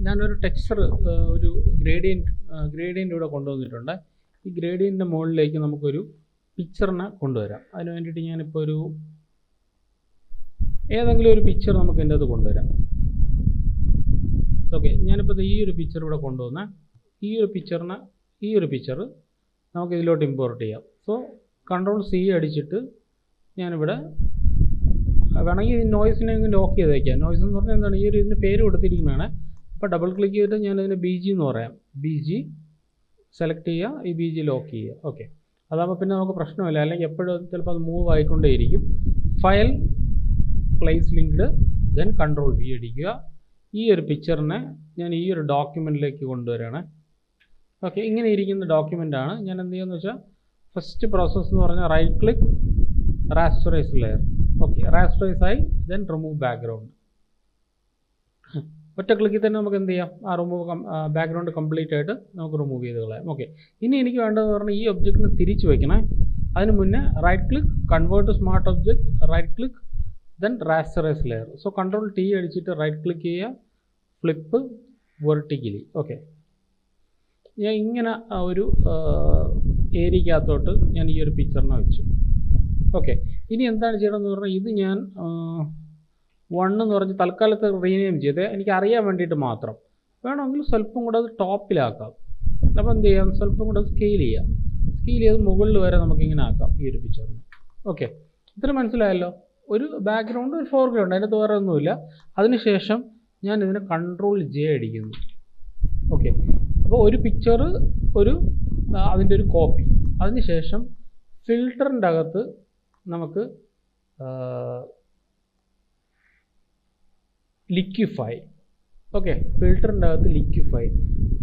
ഞാനൊരു ടെക്സ്ചർ ഒരു ഗ്രേഡിയൻ്റ് ഇവിടെ കൊണ്ടുവന്നിട്ടുണ്ട്. ഈ ഗ്രേഡിയൻറ്റിൻ്റെ മുകളിലേക്ക് നമുക്കൊരു പിക്ചറിനെ കൊണ്ടുവരാം. അതിന് വേണ്ടിയിട്ട് ഞാനിപ്പോൾ ഏതെങ്കിലും ഒരു പിക്ചർ നമുക്ക് എൻ്റെ അത് കൊണ്ടുവരാം. ഓക്കെ, ഞാനിപ്പോൾ ഈ ഒരു പിക്ചർ ഇവിടെ കൊണ്ടുവന്നാൽ ഈ ഒരു പിക്ചർ നമുക്ക് ഇതിലോട്ട് ഇമ്പോർട്ട് ചെയ്യാം. സോ Ctrl+C അടിച്ചിട്ട് ഞാനിവിടെ വേണമെങ്കിൽ ഈ നോയ്സിനെ ലോക്ക് ചെയ്ത് വയ്ക്കാം. നോയ്സ് എന്ന് പറഞ്ഞാൽ എന്താണ്, ഈ ഒരു ഇതിന് പേര് കൊടുത്തിരിക്കുന്നതാണ്. അപ്പോൾ ഡബിൾ ക്ലിക്ക് ചെയ്തിട്ട് ഞാനതിന് BG എന്ന് പറയാം. BG സെലക്ട് ചെയ്യുക, ഈ BG ലോക്ക് ചെയ്യുക. ഓക്കെ, അതാകുമ്പോൾ പിന്നെ നമുക്ക് പ്രശ്നമില്ല. അല്ലെങ്കിൽ എപ്പോഴും ചിലപ്പോൾ അത് മൂവ് ആയിക്കൊണ്ടേയിരിക്കും. File place linked, then Ctrl+V അടിക്കുക. ഈ ഒരു പിക്ചറിനെ ഞാൻ ഈ ഒരു ഡോക്യുമെൻറ്റിലേക്ക് കൊണ്ടുവരികയാണ്. ഓക്കെ, ഇങ്ങനെ ഇരിക്കുന്ന ഡോക്യുമെൻ്റാണ്. ഞാൻ എന്ത് ചെയ്യുമെന്ന് വെച്ചാൽ ഫസ്റ്റ് പ്രോസസ്സ് എന്ന് പറഞ്ഞാൽ right click, rasterise layer. Okay, rasterise ആയി, ദെൻ റിമൂവ് ബാക്ക്ഗ്രൗണ്ട്. ഒറ്റ ക്ലിക്കിൽ തന്നെ നമുക്ക് എന്ത് ചെയ്യാം, ആ ബാക്ക്ഗ്രൗണ്ട് കംപ്ലീറ്റ് ആയിട്ട് നമുക്ക് റിമൂവ് ചെയ്ത് കളയാം. ഓക്കെ, ഇനി എനിക്ക് വേണ്ടതെന്ന് പറഞ്ഞാൽ ഈ ഒബ്ജക്റ്റിന് തിരിച്ച് വയ്ക്കണേ. അതിന് മുന്നേ right click, convert to smart object, right click, then rasterise layer. So Ctrl+T അടിച്ചിട്ട് റൈറ്റ് ക്ലിക്ക് ചെയ്യുക, ഫ്ലിപ്പ് വെർട്ടിക്കലി. ഓക്കെ, ഞാൻ ഇങ്ങനെ ഒരു ഏരിയക്കകത്തോട്ട് ഞാൻ ഈ ഒരു പിക്ചറിനെ വെച്ചു. ഓക്കെ, ഇനി എന്താണ് ചെയ്യണമെന്ന് പറഞ്ഞാൽ ഇത് ഞാൻ 1 എന്ന് പറഞ്ഞ് തൽക്കാലത്ത് റീനെയിം ചെയ്ത് എനിക്ക് അറിയാൻ വേണ്ടിയിട്ട് മാത്രം. വേണമെങ്കിൽ സ്വല്പം കൂടെ അത് ടോപ്പിലാക്കാം. അപ്പോൾ എന്ത് ചെയ്യാം, സ്വല്പം കൂടെ സ്കെയിൽ ചെയ്യാം. സ്കെയിൽ ചെയ്ത് മുകളിൽ വരെ നമുക്കിങ്ങനെ ആക്കാം ഈ ഒരു പിക്ചറിന്. ഓക്കെ, ഇത്ര മനസ്സിലായല്ലോ. ഒരു ബാക്ക്ഗ്രൗണ്ട്, ഒരു ഫോർഗ്രൗണ്ട്, അതിനകത്ത് വേറെ ഒന്നുമില്ല. അതിനുശേഷം ഞാൻ ഇതിന് Ctrl+J അടിക്കുന്നു. ഓക്കെ, അപ്പോൾ ഒരു പിക്ചർ, അതിൻ്റെ ഒരു കോപ്പി. അതിനുശേഷം ഫിൽറ്ററിൻ്റെ അകത്ത് നമുക്ക് ലിക്വിഫൈ. ഓക്കെ, ഫിൽറ്ററിൻ്റെ അകത്ത് ലിക്വിഫൈ.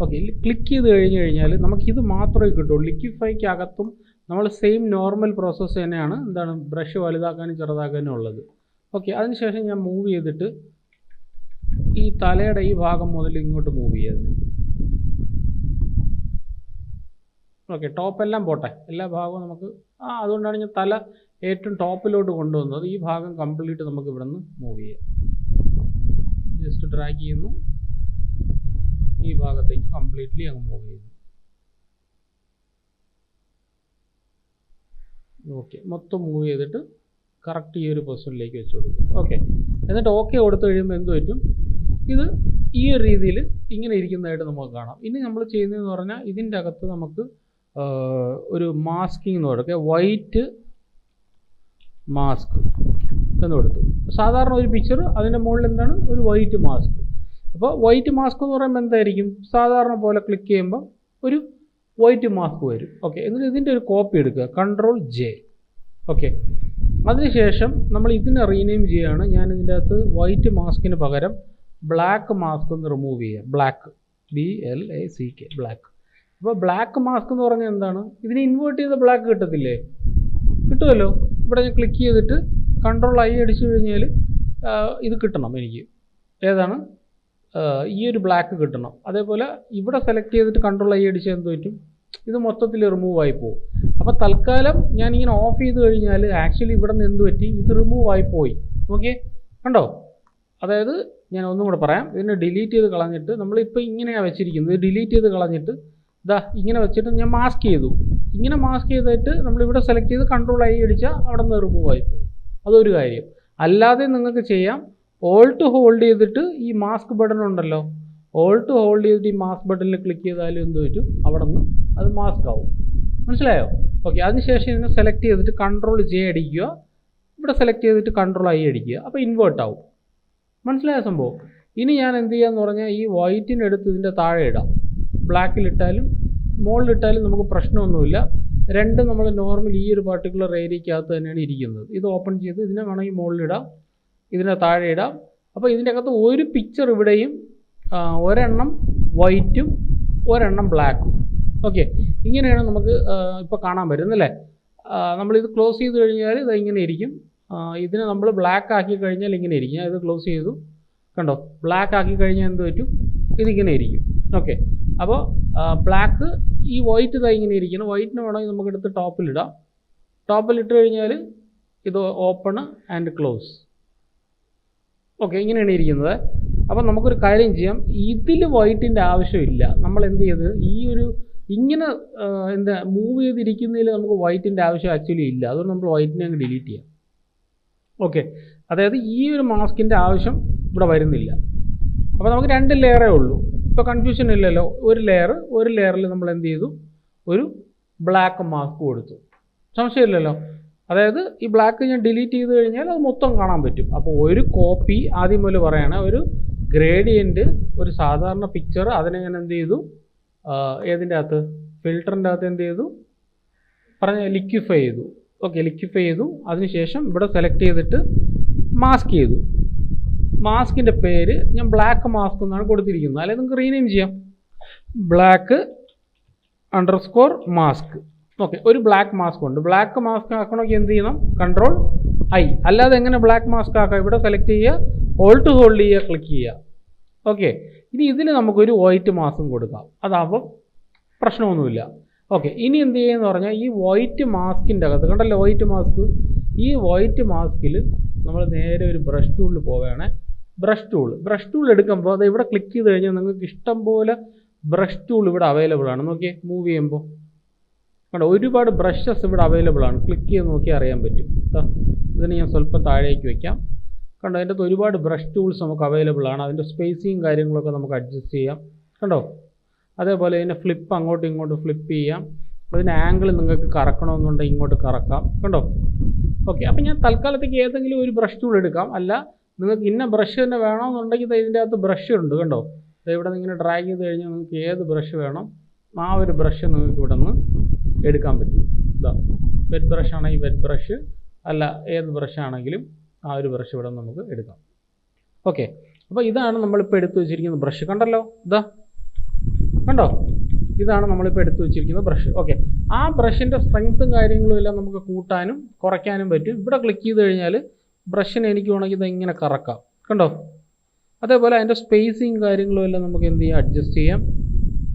ഓക്കെ, ക്ലിക്ക് ചെയ്ത് കഴിഞ്ഞാൽ നമുക്കിത് മാത്രമേ കിട്ടുള്ളൂ. ലിക്വിഫൈക്ക് അകത്തും നമ്മൾ സെയിം നോർമൽ പ്രോസസ്സ് തന്നെയാണ്. എന്താണ്, ബ്രഷ് വലുതാക്കാനും ചെറുതാക്കാനും ഉള്ളത്. ഓക്കെ, അതിനുശേഷം ഞാൻ മൂവ് ചെയ്തിട്ട് ഈ തലയുടെ ഈ ഭാഗം മുതൽ ഇങ്ങോട്ട് മൂവ് ചെയ്യുന്നതിന്. ഓക്കെ, ടോപ്പെല്ലാം പോട്ടെ, എല്ലാ ഭാഗവും നമുക്ക് അതുകൊണ്ടാണ് ഞാൻ തല ഏറ്റവും ടോപ്പിലോട്ട് കൊണ്ടുവന്നത്. ഈ ഭാഗം കംപ്ലീറ്റ് നമുക്ക് ഇവിടെ നിന്ന് മൂവ് ചെയ്യാം. ജസ്റ്റ് ഡ്രാഗ് ചെയ്യുന്നു, ഈ ഭാഗത്തേക്ക് കംപ്ലീറ്റ്ലി അങ്ങ് മൂവ് ചെയ്യുന്നു. ഓക്കെ, മൊത്തം മൂവ് ചെയ്തിട്ട് കറക്റ്റ് ഈ ഒരു പൊസിഷനിലേക്ക് വെച്ച് കൊടുക്കും. ഓക്കെ, എന്നിട്ട് ഓക്കെ കൊടുത്തു കഴിയുമ്പോൾ എന്ത് പറ്റും, ഇത് ഈ ഒരു രീതിയിൽ ഇങ്ങനെ ഇരിക്കുന്നതായിട്ട് നമുക്ക് കാണാം. ഇനി നമ്മൾ ചെയ്യുന്നതെന്ന് പറഞ്ഞാൽ ഇതിൻ്റെ അകത്ത് നമുക്ക് ഒരു മാസ്കിംഗ് എന്ന് കൊടുക്കുക. വൈറ്റ് മാസ്ക് എന്ന് കൊടുത്തു. സാധാരണ ഒരു പിക്ചർ, അതിൻ്റെ മുകളിൽ എന്താണ്, ഒരു വൈറ്റ് മാസ്ക്. അപ്പോൾ വൈറ്റ് മാസ്ക് എന്ന് പറയുമ്പോൾ എന്തായിരിക്കും, സാധാരണ പോലെ ക്ലിക്ക് ചെയ്യുമ്പോൾ ഒരു വൈറ്റ് മാസ്ക് വരും. ഓക്കെ, എന്നിട്ട് ഇതിൻ്റെ ഒരു കോപ്പി എടുക്കുക, Ctrl+J. ഓക്കെ, അതിനുശേഷം നമ്മൾ ഇതിനെ റീനെയിം ചെയ്യുകയാണ്. ഞാൻ ഇതിൻ്റെ അകത്ത് വൈറ്റ് മാസ്കിന് പകരം ബ്ലാക്ക് മാസ്ക് ഒന്ന് റിമൂവ് ചെയ്യുക. Black, BLACK, black. അപ്പോൾ ബ്ലാക്ക് മാസ്ക് എന്ന് പറഞ്ഞാൽ എന്താണ്, ഇതിന് ഇൻവേർട്ട് ചെയ്ത ബ്ലാക്ക് കിട്ടത്തില്ലേ, കിട്ടുമല്ലോ. ഇവിടെ ഞാൻ ക്ലിക്ക് ചെയ്തിട്ട് Ctrl+I അടിച്ചു കഴിഞ്ഞാൽ ഇത് കിട്ടണം എനിക്ക്. ഏതാണ്, ഈ ഒരു ബ്ലാക്ക് കിട്ടണം. അതേപോലെ ഇവിടെ സെലക്ട് ചെയ്തിട്ട് Ctrl+I അടിച്ചാൽ എന്ത് പറ്റും, ഇത് മൊത്തത്തിൽ റിമൂവ് ആയി പോകും. അപ്പോൾ തൽക്കാലം ഞാനിങ്ങനെ ഓഫ് ചെയ്ത് കഴിഞ്ഞാൽ ആക്ച്വലി ഇവിടെ നിന്ന് എന്ത് പറ്റി, ഇത് റിമൂവ് ആയി പോയി. ഓക്കെ, കണ്ടോ. അതായത് ഞാൻ ഒന്നും കൂടെ പറയാം, ഇതിനെ ഡിലീറ്റ് ചെയ്ത് കളഞ്ഞിട്ട്, നമ്മളിപ്പോൾ ഇങ്ങനെയാണ് വെച്ചിരിക്കുന്നത്, ഡിലീറ്റ് ചെയ്ത് കളഞ്ഞിട്ട് ഇങ്ങനെ വെച്ചിട്ട് ഞാൻ മാസ്ക് ചെയ്തു. ഇങ്ങനെ മാസ്ക് ചെയ്തിട്ട് നമ്മളിവിടെ സെലക്ട് ചെയ്ത് Ctrl+I അടിച്ചാൽ അവിടെ നിന്ന് റിമൂവ് ആയി പോകും. അതൊരു കാര്യം. അല്ലാതെ നിങ്ങൾക്ക് ചെയ്യാം, ഓൾട്ട് ഹോൾഡ് ചെയ്തിട്ട് ഈ മാസ്ക് ബട്ടൺ ഉണ്ടല്ലോ, ഓൾട്ട് ഹോൾഡ് ചെയ്തിട്ട് ഈ മാസ്ക് ബട്ടണിൽ ക്ലിക്ക് ചെയ്താലും എന്ത് പറ്റും, അവിടെ നിന്ന് അത് മാസ്ക് ആവും. മനസ്സിലായോ. ഓക്കെ, അതിനുശേഷം ഇതിനെ സെലക്ട് ചെയ്തിട്ട് Ctrl+J അടിക്കുക, ഇവിടെ സെലക്ട് ചെയ്തിട്ട് Ctrl+I അടിക്കുക. അപ്പോൾ ഇൻവേർട്ട് ആവും. മനസ്സിലായ സംഭവം. ഇനി ഞാൻ എന്ത് ചെയ്യാന്ന് പറഞ്ഞാൽ ഈ വൈറ്റിനെടുത്ത് ഇതിൻ്റെ താഴെ ഇടാം. ബ്ലാക്കിലിട്ടാലും മുകളിലിട്ടാലും നമുക്ക് പ്രശ്നമൊന്നുമില്ല. രണ്ടും നമ്മൾ നോർമൽ ഈ ഒരു പർട്ടിക്കുലർ ഏരിയക്കകത്ത് തന്നെയാണ് ഇരിക്കുന്നത്. ഇത് ഓപ്പൺ ചെയ്ത് ഇതിനെ വേണമെങ്കിൽ മുകളിലിടാം, ഇതിനെ താഴെ ഇടാം. അപ്പോൾ ഇതിൻ്റെ അകത്ത് ഒരു പിക്ചർ ഇവിടെയും ഒരെണ്ണം വൈറ്റും ഒരെണ്ണം ബ്ലാക്കും. ഓക്കെ, ഇങ്ങനെയാണ് നമുക്ക് ഇപ്പോൾ കാണാൻ പറ്റുന്നല്ലേ. നമ്മളിത് ക്ലോസ് ചെയ്ത് കഴിഞ്ഞാൽ ഇത് ഇങ്ങനെ ഇരിക്കും. ഇതിനെ നമ്മൾ ബ്ലാക്ക് ആക്കി കഴിഞ്ഞാൽ ഇങ്ങനെ ഇരിക്കും. ഇത് ക്ലോസ് ചെയ്തു, കണ്ടോ, ബ്ലാക്ക് ആക്കി കഴിഞ്ഞാൽ എന്ത് പറ്റും, ഇതിങ്ങനെ ഇരിക്കും. ഓക്കെ, അപ്പോൾ ബ്ലാക്ക് ഈ വൈറ്റ് ഇതായി ഇങ്ങനെ ഇരിക്കണം. വൈറ്റിന് വേണമെങ്കിൽ നമുക്ക് എടുത്ത് ടോപ്പിലിടാം. ടോപ്പിലിട്ട് കഴിഞ്ഞാൽ ഇത് ഓപ്പൺ ആൻഡ് ക്ലോസ്. ഓക്കെ, ഇങ്ങനെയാണ് ഇരിക്കുന്നത്. അപ്പോൾ നമുക്കൊരു കാര്യം ചെയ്യാം, ഇതിൽ വൈറ്റിൻ്റെ ആവശ്യമില്ല. നമ്മൾ എന്ത് ചെയ്ത് ഇങ്ങനെ എന്താ മൂവ് ചെയ്തിരിക്കുന്നതിൽ നമുക്ക് വൈറ്റിൻ്റെ ആവശ്യം ആക്ച്വലി ഇല്ല. അതുകൊണ്ട് നമ്മൾ വൈറ്റിനെ അങ്ങ് ഡിലീറ്റ് ചെയ്യാം. ഓക്കെ, അതായത് ഈ ഒരു മാസ്കിൻ്റെ ആവശ്യം ഇവിടെ വരുന്നില്ല. അപ്പോൾ നമുക്ക് 2 ലെയറേ ഉള്ളൂ. ഇപ്പോൾ കൺഫ്യൂഷൻ ഇല്ലല്ലോ. ഒരു ലെയറിൽ നമ്മൾ എന്ത് ചെയ്തു, ഒരു ബ്ലാക്ക് മാസ്ക് കൊടുത്തു. സംശയമില്ലല്ലോ. അതായത് ഈ ബ്ലാക്ക് ഞാൻ ഡിലീറ്റ് ചെയ്ത് കഴിഞ്ഞാൽ അത് മൊത്തം കാണാൻ പറ്റും. അപ്പോൾ ഒരു കോപ്പി ആദ്യം മുതൽ പറയുകയാണ്, ഒരു ഗ്രേഡിയൻറ്റ്, ഒരു സാധാരണ പിക്ചർ, അതിനെ ഞാൻ എന്ത് ചെയ്തു, ഏതിൻ്റെ അകത്ത്, ഫിൽറ്ററിൻ്റെ അകത്ത് എന്ത് ചെയ്തു, ലിക്വിഫൈ ചെയ്തു. ഓക്കെ, ലിക്വിഫൈ ചെയ്തു. അതിനുശേഷം ഇവിടെ സെലക്ട് ചെയ്തിട്ട് മാസ്ക് ചെയ്തു. മാസ്കിൻ്റെ പേര് ഞാൻ ബ്ലാക്ക് മാസ്ക് എന്നാണ് കൊടുത്തിരിക്കുന്നത്. അല്ലെങ്കിൽ നിങ്ങൾക്ക് റീനെയിം ചെയ്യാം, black_mask. ഓക്കെ, ഒരു ബ്ലാക്ക് മാസ്ക് ഉണ്ട്. ബ്ലാക്ക് മാസ്ക് ആക്കണമെങ്കിൽ എന്ത് ചെയ്യണം, Ctrl+I. അല്ലാതെ എങ്ങനെ ബ്ലാക്ക് മാസ്ക് ആക്കാം, ഇവിടെ സെലക്ട് ചെയ്യുക, Alt ഹോൾഡ് ചെയ്യുക, ക്ലിക്ക് ചെയ്യുക. ഓക്കെ, ഇനി ഇതിൽ നമുക്കൊരു വൈറ്റ് മാസ്കും കൊടുക്കാം. അതാകുമ്പോൾ പ്രശ്നമൊന്നുമില്ല. ഓക്കെ, ഇനി എന്ത് ചെയ്യുമെന്ന് പറഞ്ഞാൽ ഈ വൈറ്റ് മാസ്കിൻ്റെ അകത്ത് കണ്ടല്ലോ വൈറ്റ് മാസ്ക്, ഈ വൈറ്റ് മാസ്കിൽ നമ്മൾ നേരെ ഒരു ബ്രഷ് ടൂളിൽ പോവുകയാണ്. ബ്രഷ് ടൂൾ എടുക്കുമ്പോൾ അത് ഇവിടെ ക്ലിക്ക് ചെയ്ത് കഴിഞ്ഞാൽ നിങ്ങൾക്ക് ഇഷ്ടം പോലെ ബ്രഷ് ടൂൾ ഇവിടെ അവൈലബിൾ ആണ്. നോക്കിയേ, മൂവ് ചെയ്യുമ്പോൾ കണ്ടോ ഒരുപാട് ബ്രഷസ് ഇവിടെ അവൈലബിൾ ആണ്. ക്ലിക്ക് ചെയ്ത് നോക്കിയാൽ അറിയാൻ പറ്റും. ഇതിന് ഞാൻ സ്വല്പം താഴേക്ക് വയ്ക്കാം. കണ്ടോ, അതിൻ്റെ അകത്ത് ഒരുപാട് ബ്രഷ് ടൂൾസ് നമുക്ക് അവൈലബിൾ ആണ്. അതിൻ്റെ സ്പേസിങ് കാര്യങ്ങളൊക്കെ നമുക്ക് അഡ്ജസ്റ്റ് ചെയ്യാം. കണ്ടോ, അതേപോലെ ഇതിനെ ഫ്ലിപ്പ് അങ്ങോട്ടും ഇങ്ങോട്ടും ഫ്ലിപ്പ് ചെയ്യാം. അതിൻ്റെ ആംഗിൾ നിങ്ങൾക്ക് കറക്കണമെന്നുണ്ടെങ്കിൽ ഇങ്ങോട്ട് കറക്കാം. കണ്ടോ. ഓക്കെ, അപ്പോൾ ഞാൻ തൽക്കാലത്തേക്ക് ഏതെങ്കിലും ഒരു ബ്രഷ് ടൂൾ എടുക്കാം. അല്ല നിങ്ങൾക്ക് ഇന്ന ബ്രഷ് തന്നെ വേണമെന്നുണ്ടെങ്കിൽ ഇതിൻ്റെ അകത്ത് ബ്രഷ് ഉണ്ട്. കണ്ടോ, ഇവിടെ നിന്ന് ഇങ്ങനെ ഡ്രാഗ് ചെയ്ത് കഴിഞ്ഞാൽ നിങ്ങൾക്ക് ഏത് ബ്രഷ് വേണം ആ ഒരു ബ്രഷ് നിങ്ങൾക്ക് ഇവിടെ നിന്ന് എടുക്കാൻ പറ്റും. ഇതാ, വെറ്റ് ബ്രഷ് ആണെങ്കിൽ വെറ്റ് ബ്രഷ്, അല്ല ഏത് ബ്രഷ് ആണെങ്കിലും ആ ഒരു ബ്രഷ് ഇവിടെ നമുക്ക് എടുക്കാം. ഓക്കെ, അപ്പോൾ ഇതാണ് നമ്മളിപ്പോൾ എടുത്തു വെച്ചിരിക്കുന്ന ബ്രഷ്. കണ്ടല്ലോ, കണ്ടോ, ഇതാണ് നമ്മളിപ്പോൾ എടുത്തു വെച്ചിരിക്കുന്ന ബ്രഷ്. ഓക്കെ, ആ ബ്രഷിൻ്റെ സ്ട്രെങ്ത്തും കാര്യങ്ങളും എല്ലാം നമുക്ക് കൂട്ടാനും കുറയ്ക്കാനും പറ്റും. ഇവിടെ ക്ലിക്ക് ചെയ്ത് കഴിഞ്ഞാൽ ബ്രഷിനെ എനിക്ക് വേണമെങ്കിൽ ഇത് ഇങ്ങനെ കറക്കാം. കണ്ടോ, അതേപോലെ അതിൻ്റെ സ്പേസിങ് കാര്യങ്ങളും എല്ലാം നമുക്ക് എന്ത് ചെയ്യാം, അഡ്ജസ്റ്റ് ചെയ്യാം.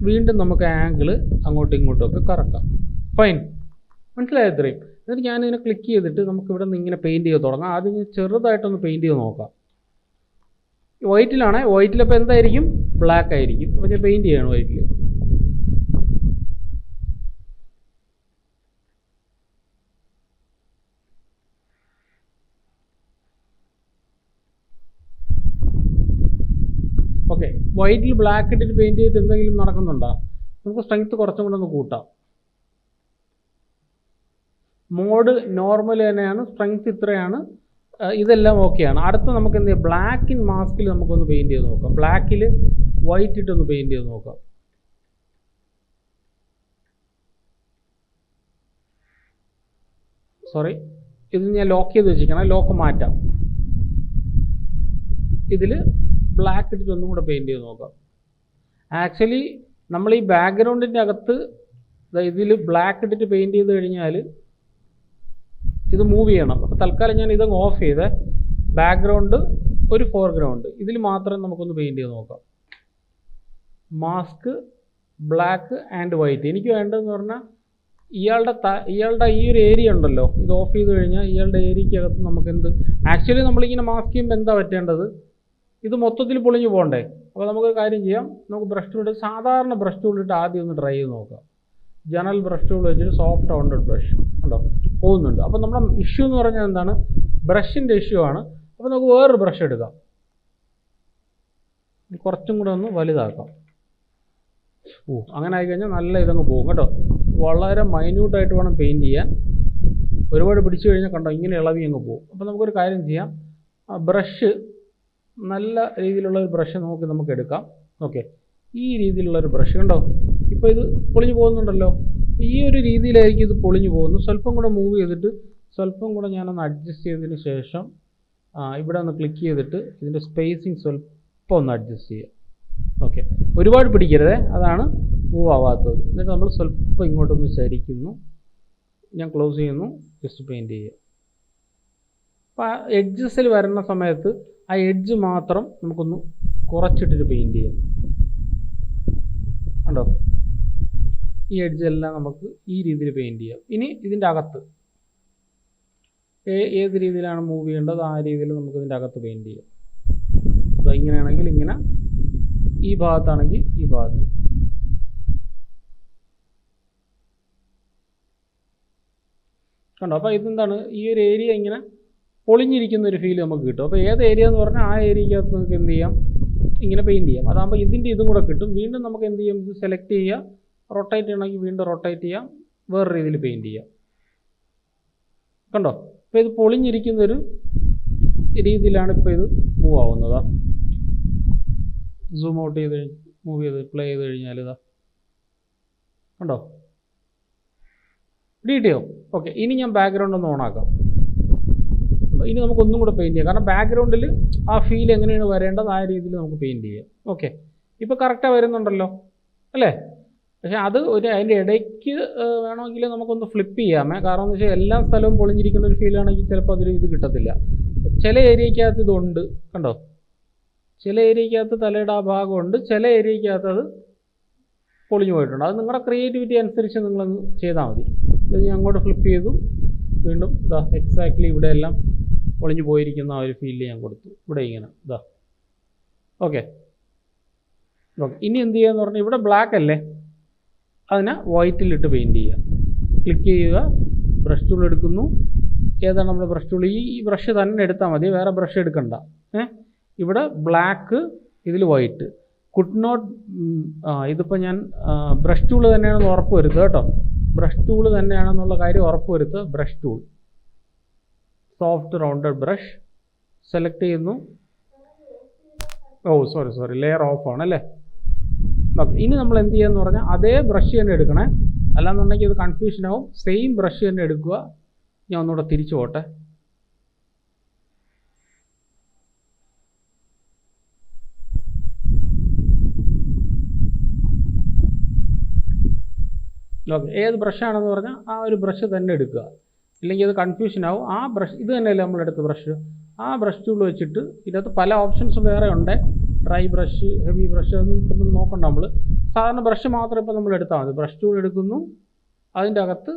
വീണ്ടും നമുക്ക് ആംഗിൾ അങ്ങോട്ടും ഇങ്ങോട്ടും ഒക്കെ കറക്കാം. ഫൈൻ, മനസ്സിലായോ ഇത്രയും? എന്നിട്ട് ഞാനിങ്ങനെ ക്ലിക്ക് ചെയ്തിട്ട് നമുക്ക് ഇവിടെ നിന്ന് ഇങ്ങനെ പെയിൻറ്റ് ചെയ്ത് തുടങ്ങാം. ആദ്യം ഞാൻ ചെറുതായിട്ടൊന്ന് പെയിൻറ്റ് ചെയ്ത് നോക്കാം. വൈറ്റിലാണേ, വൈറ്റിലപ്പോൾ എന്തായിരിക്കും, ബ്ലാക്ക് ആയിരിക്കും. അപ്പോൾ ഞാൻ പെയിൻറ്റ് ചെയ്യണം വൈറ്റിൽ. ഓക്കെ, വൈറ്റിൽ ബ്ലാക്ക് ഇട്ടിട്ട് പെയിൻറ്റ് ചെയ്തിട്ട് എന്തെങ്കിലും നടക്കുന്നുണ്ടോ? നമുക്ക് സ്ട്രെങ്ത്ത് കുറച്ചും കൂടെ ഒന്ന് കൂട്ടാം. മോഡ് നോർമൽ തന്നെയാണ്, സ്ട്രെങ്ത്ത് ഇത്രയാണ്, ഇതെല്ലാം ഓക്കെയാണ്. അടുത്ത നമുക്ക് എന്ത് ചെയ്യാം, ബ്ലാക്ക് ഇൻ മാസ്കിൽ നമുക്കൊന്ന് പെയിൻറ്റ് ചെയ്ത് നോക്കാം. ബ്ലാക്കിൽ വൈറ്റ് ഇട്ടൊന്ന് പെയിൻറ്റ് ചെയ്ത് നോക്കാം. സോറി, ഇത് ഞാൻ ലോക്ക് ചെയ്ത് വെച്ചിരിക്കണം. ലോക്ക് മാറ്റാം. ഇതിൽ ബ്ലാക്ക് ഇട്ടിട്ട് ഒന്നും കൂടെ പെയിൻറ്റ് ചെയ്ത് നോക്കാം. ആക്ച്വലി നമ്മൾ ഈ ബാക്ക്ഗ്രൗണ്ടിൻ്റെ അകത്ത് ഇതിൽ ബ്ലാക്ക് ഇട്ടിട്ട് പെയിൻറ്റ് ചെയ്ത് കഴിഞ്ഞാൽ ഇത് മൂവ് ചെയ്യണം. അപ്പോൾ തൽക്കാലം ഞാൻ ഇതങ്ങ് ഓഫ് ചെയ്ത് ബാക്ക്ഗ്രൗണ്ട് ഒരു ഫോർഗ്രൗണ്ട് ഇതിൽ മാത്രം നമുക്കൊന്ന് പെയിൻറ്റ് ചെയ്ത് നോക്കാം. Mask black and white. എനിക്ക് വേണ്ടതെന്ന് പറഞ്ഞാൽ ഇയാളുടെ ഈ ഒരു ഏരിയ ഉണ്ടല്ലോ, ഇത് ഓഫ് ചെയ്ത് കഴിഞ്ഞാൽ ഇയാളുടെ ഏരിയക്കകത്ത് നമുക്ക് എന്ത്, ആക്ച്വലി നമ്മളിങ്ങനെ മാസ്ക് ചെയ്യുമ്പോൾ എന്താ പറ്റേണ്ടത്, ഇത് മൊത്തത്തിൽ പൊളിഞ്ഞു പോകണ്ടേ. അപ്പോൾ നമുക്ക് കാര്യം ചെയ്യാം, നമുക്ക് ബ്രഷ് ടൂൾ സാധാരണ ബ്രഷ് ടൂൾ ഇട്ട് ആദ്യം ഒന്ന് ട്രൈ ചെയ്ത് നോക്കാം. ജനറൽ ബ്രഷ് ടൂൾ വെച്ചിട്ട് സോഫ്റ്റ് റൗണ്ടഡ് ബ്രഷ് ഉണ്ടോ, പോകുന്നുണ്ട്. അപ്പോൾ നമ്മുടെ ഇഷ്യൂ എന്ന് പറഞ്ഞാൽ എന്താണ്, ബ്രഷിൻ്റെ ഇഷ്യൂ ആണ്. അപ്പോൾ നമുക്ക് വേറൊരു ബ്രഷ് എടുക്കാം, കുറച്ചും കൂടെ ഒന്ന് വലുതാക്കാം. അങ്ങനെ ആയിക്കഴിഞ്ഞാൽ നല്ല ഇതങ്ങ് പോകും കേട്ടോ. വളരെ മൈന്യൂട്ടായിട്ട് വേണം പെയിൻറ്റ് ചെയ്യാൻ. ഒരുപാട് പിടിച്ചു കഴിഞ്ഞാൽ കണ്ടോ ഇങ്ങനെ ഇളവി അങ്ങ് പോകും. അപ്പോൾ നമുക്കൊരു കാര്യം ചെയ്യാം, ബ്രഷ് നല്ല രീതിയിലുള്ളൊരു ബ്രഷ് നമുക്ക് എടുക്കാം. ഓക്കെ, ഈ രീതിയിലുള്ളൊരു ബ്രഷ് കണ്ടോ, ഇപ്പോൾ ഇത് പൊളിഞ്ഞു പോകുന്നുണ്ടല്ലോ. ഈ ഒരു രീതിയിലായിരിക്കും ഇത് പൊളിഞ്ഞു പോകുന്നു. സ്വല്പം കൂടെ മൂവ് ചെയ്തിട്ട് സ്വല്പം കൂടെ ഞാനൊന്ന് അഡ്ജസ്റ്റ് ചെയ്തതിന് ശേഷം ഇവിടെ ഒന്ന് ക്ലിക്ക് ചെയ്തിട്ട് ഇതിൻ്റെ സ്പേസിങ് സ്വല്പം ഒന്ന് അഡ്ജസ്റ്റ് ചെയ്യുക. ഓക്കെ, ഒരുപാട് പിടിക്കരുത്, അതാണ് മൂവ് ആവാത്തത്. എന്നിട്ട് നമ്മൾ സ്വല്പം ഇങ്ങോട്ടൊന്ന് ചരിക്കുന്നു. ഞാൻ ക്ലോസ് ചെയ്യുന്നു, ജസ്റ്റ് പെയിൻറ്റ് ചെയ്യുക. അപ്പോൾ ആ എഡ്ജസിൽ വരുന്ന സമയത്ത് ആ എഡ്ജ് മാത്രം നമുക്കൊന്ന് കുറച്ചിട്ടിട്ട് പെയിൻറ്റ് ചെയ്യാം. കണ്ടോ, ഈ എഡ്ജെല്ലാം നമുക്ക് ഈ രീതിയിൽ പെയിൻറ്റ് ചെയ്യാം. ഇനി ഇതിൻ്റെ അകത്ത് ഏത് രീതിയിലാണ് മൂവ് ചെയ്യേണ്ടത് ആ രീതിയിൽ നമുക്ക് ഇതിൻ്റെ അകത്ത് പെയിൻറ്റ് ചെയ്യാം. ഇങ്ങനെയാണെങ്കിൽ ഇങ്ങനെ, ഈ ഭാഗത്താണെങ്കിൽ ഈ ഭാഗത്ത്. കണ്ടോ? അപ്പോൾ ഇതെന്താണ്, ഈ ഒരു ഏരിയ ഇങ്ങനെ പൊളിഞ്ഞിരിക്കുന്ന ഒരു ഫീൽ നമുക്ക് കിട്ടും. അപ്പോൾ ഏത് ഏരിയ എന്ന് പറഞ്ഞാൽ ആ ഏരിയക്കകത്ത് നമുക്ക് എന്ത് ചെയ്യാം, ഇങ്ങനെ പെയിൻറ്റ് ചെയ്യാം. അതാകുമ്പോൾ ഇതിൻ്റെ ഇതും കൂടെ കിട്ടും. വീണ്ടും നമുക്ക് എന്ത് ചെയ്യാം, ഇത് സെലക്ട് ചെയ്യുക, റൊട്ടേറ്റ് ചെയ്യണമെങ്കിൽ വീണ്ടും റൊട്ടേറ്റ് ചെയ്യാം, വേറെ രീതിയിൽ പെയിൻറ്റ് ചെയ്യാം. കണ്ടോ? അപ്പോൾ ഇത് പൊളിഞ്ഞിരിക്കുന്നൊരു രീതിയിലാണ് ഇപ്പോൾ ഇത് മൂവ് ആവുന്നത്. സൂം ഔട്ട് ചെയ്ത് മൂവ് ചെയ്ത് പ്ലേ ചെയ്ത് കഴിഞ്ഞാൽ ഇതാ കണ്ടോ, കിട്ടിയോ? ഓക്കെ, ഇനി ഞാൻ ബാക്ക്ഗ്രൗണ്ട് ഒന്ന് ഓണാക്കാം. ഇനി നമുക്കൊന്നും കൂടെ പെയിൻറ്റ് ചെയ്യാം. കാരണം ബാക്ക്ഗ്രൗണ്ടിൽ ആ ഫീൽ എങ്ങനെയാണ് വരേണ്ടത് ആ രീതിയിൽ നമുക്ക് പെയിൻറ്റ് ചെയ്യാം. ഓക്കെ, ഇപ്പോൾ കറക്റ്റാണ് വരുന്നുണ്ടല്ലോ അല്ലേ? പക്ഷേ അത് അതിൻ്റെ ഇടയ്ക്ക് വേണമെങ്കിൽ നമുക്കൊന്ന് ഫ്ലിപ്പ് ചെയ്യാമേ. കാരണം എന്ന് വെച്ചാൽ എല്ലാ സ്ഥലവും പൊളിഞ്ഞിരിക്കുന്ന ഒരു ഫീലാണെങ്കിൽ ചിലപ്പോൾ അതിൽ ഇത് കിട്ടത്തില്ല. ചില ഏരിയക്കകത്ത് ഇതുണ്ട്, കണ്ടോ? ചില ഏരിയക്കകത്ത് തലയുടെ ആ ഭാഗമുണ്ട്, ചില ഏരിയക്കകത്ത് അത് പൊളിഞ്ഞു പോയിട്ടുണ്ട്. അത് നിങ്ങളുടെ ക്രിയേറ്റിവിറ്റി അനുസരിച്ച് നിങ്ങളൊന്ന് ചെയ്താൽ മതി. ഇത് ഞാൻ അങ്ങോട്ട് ഫ്ലിപ്പ് ചെയ്തു, വീണ്ടും ഇതാ എക്സാക്ട്ലി ഇവിടെ എല്ലാം പൊളിഞ്ഞു പോയിരിക്കുന്ന ആ ഒരു ഫീലിൽ ഞാൻ കൊടുത്തു. ഇവിടെ ഇങ്ങനെ ഇതാ. ഓക്കെ ഓക്കെ, ഇനി എന്ത് ചെയ്യുക എന്ന് പറഞ്ഞാൽ ഇവിടെ ബ്ലാക്ക് അല്ലേ, അതിനെ വൈറ്റിലിട്ട് പെയിൻറ്റ് ചെയ്യുക. ക്ലിക്ക് ചെയ്യുക, ബ്രഷ് ടൂൾ എടുക്കുന്നു. ഏതാണ് നമ്മുടെ ബ്രഷ് ടൂൾ? ഈ ബ്രഷ് തന്നെ എടുത്താൽ മതി, വേറെ ബ്രഷ് എടുക്കണ്ട. ഇവിടെ ബ്ലാക്ക്, ഇതിൽ വൈറ്റ്. കുഡ് നോട്ട്, ഇതിപ്പോൾ ഞാൻ ബ്രഷ് ടൂൾ തന്നെയാണെന്ന് ഉറപ്പ് വരുത്തുക കേട്ടോ. ബ്രഷ് ടൂൾ തന്നെയാണെന്നുള്ള കാര്യം ഉറപ്പ് വരുത്തുക. Brush tool, soft rounded brush select ചെയ്യുന്നു. സോറി ലെയർ ഓഫ് ആണ് അല്ലേ? ഓക്കെ, ഇനി നമ്മൾ എന്ത് ചെയ്യുക എന്ന് പറഞ്ഞാൽ അതേ ബ്രഷ് തന്നെ എടുക്കണേ, അല്ലാന്നുണ്ടെങ്കിൽ ഇത് കൺഫ്യൂഷൻ ആവും. സെയിം ബ്രഷ് തന്നെ എടുക്കുക. ഞാൻ ഒന്നുകൂടെ തിരിച്ചു പോട്ടെ. ഓക്കെ, ഏത് ബ്രഷാണെന്ന് പറഞ്ഞാൽ ആ ഒരു ബ്രഷ് തന്നെ എടുക്കുക, ഇല്ലെങ്കിൽ അത് കൺഫ്യൂഷൻ ആവും. ആ ബ്രഷ് ഇത് തന്നെയല്ലേ നമ്മളെടുത്ത ബ്രഷ്, ആ ബ്രഷ് ടൂൾ വെച്ചിട്ട് ഇതിനകത്ത് പല ഓപ്ഷൻസ് വേറെ ഉണ്ട്. ഡ്രൈ ബ്രഷ്, ഹെവി ബ്രഷ്, അതൊന്നും ഇപ്പം നോക്കണ്ട. നമ്മൾ സാധാരണ ബ്രഷ് മാത്രം ഇപ്പോൾ നമ്മൾ എടുത്താൽ മതി. ബ്രഷ് ടൂൾ എടുക്കുന്നു, അതിൻ്റെ അകത്ത്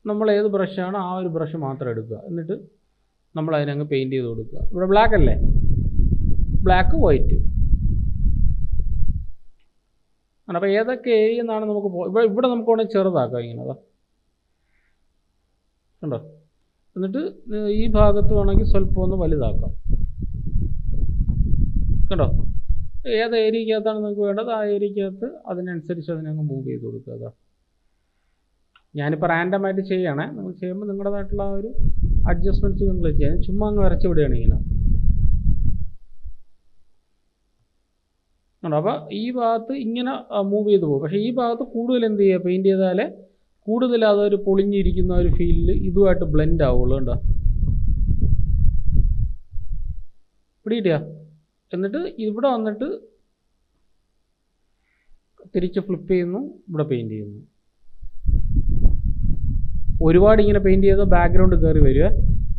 നമ്മൾ ഏത് ബ്രഷാണ് ആ ഒരു ബ്രഷ് മാത്രം എടുക്കുക. എന്നിട്ട് നമ്മൾ അതിനങ്ങ് പെയിൻറ്റ് ചെയ്ത് കൊടുക്കുക. ഇവിടെ ബ്ലാക്ക് അല്ലേ, ബ്ലാക്ക് വൈറ്റ്. അപ്പോൾ ഏതൊക്കെ ഏരിയ എന്നാണ് നമുക്ക് ഇവിടെ നമുക്ക് വേണമെങ്കിൽ ചെറുതാക്കാം ഇങ്ങനെ. അതാ കണ്ടോ? എന്നിട്ട് ഈ ഭാഗത്ത് വേണമെങ്കിൽ സ്വല്പം ഒന്ന് വലുതാക്കാം. കണ്ടോ? ഏത് ഏരിയക്കകത്താണ് നിങ്ങൾക്ക് വേണ്ടത് ആ ഏരിയക്കകത്ത് അതിനനുസരിച്ച് അതിനങ്ങ് മൂവ് ചെയ്ത് കൊടുക്കുക. അതാ ഞാനിപ്പോൾ റാൻഡമായിട്ട് ചെയ്യണേ. നിങ്ങൾ ചെയ്യുമ്പോൾ നിങ്ങളുടേതായിട്ടുള്ള ആ ഒരു അഡ്ജസ്റ്റ്മെൻറ്റ്സ് നിങ്ങൾ ചെയ്യാം. ചുമ്മാ അങ്ങ് വരച്ച് വിടുകയാണ് ഇങ്ങനെ. അപ്പോൾ ഈ ഭാഗത്ത് ഇങ്ങനെ മൂവ് ചെയ്ത് പോകും. പക്ഷേ ഈ ഭാഗത്ത് കൂടുതൽ എന്ത് ചെയ്യുക, പെയിൻറ്റ് ചെയ്താലേ കൂടുതൽ അതൊരു പൊളിഞ്ഞിരിക്കുന്ന ഒരു ഫീലിൽ ഇതുമായിട്ട് ബ്ലെൻഡ് ആവുള്ളൂ. കണ്ടോ? പിടിയിട്ടാ. എന്നിട്ട് ഇവിടെ വന്നിട്ട് തിരിച്ച് ഫ്ലിപ്പ് ചെയ്യുന്നു, ഇവിടെ പെയിൻറ്റ് ചെയ്യുന്നു. ഒരുപാട് ഇങ്ങനെ പെയിൻറ്റ് ചെയ്താൽ ബാക്ക്ഗ്രൗണ്ട് കയറി വരിക.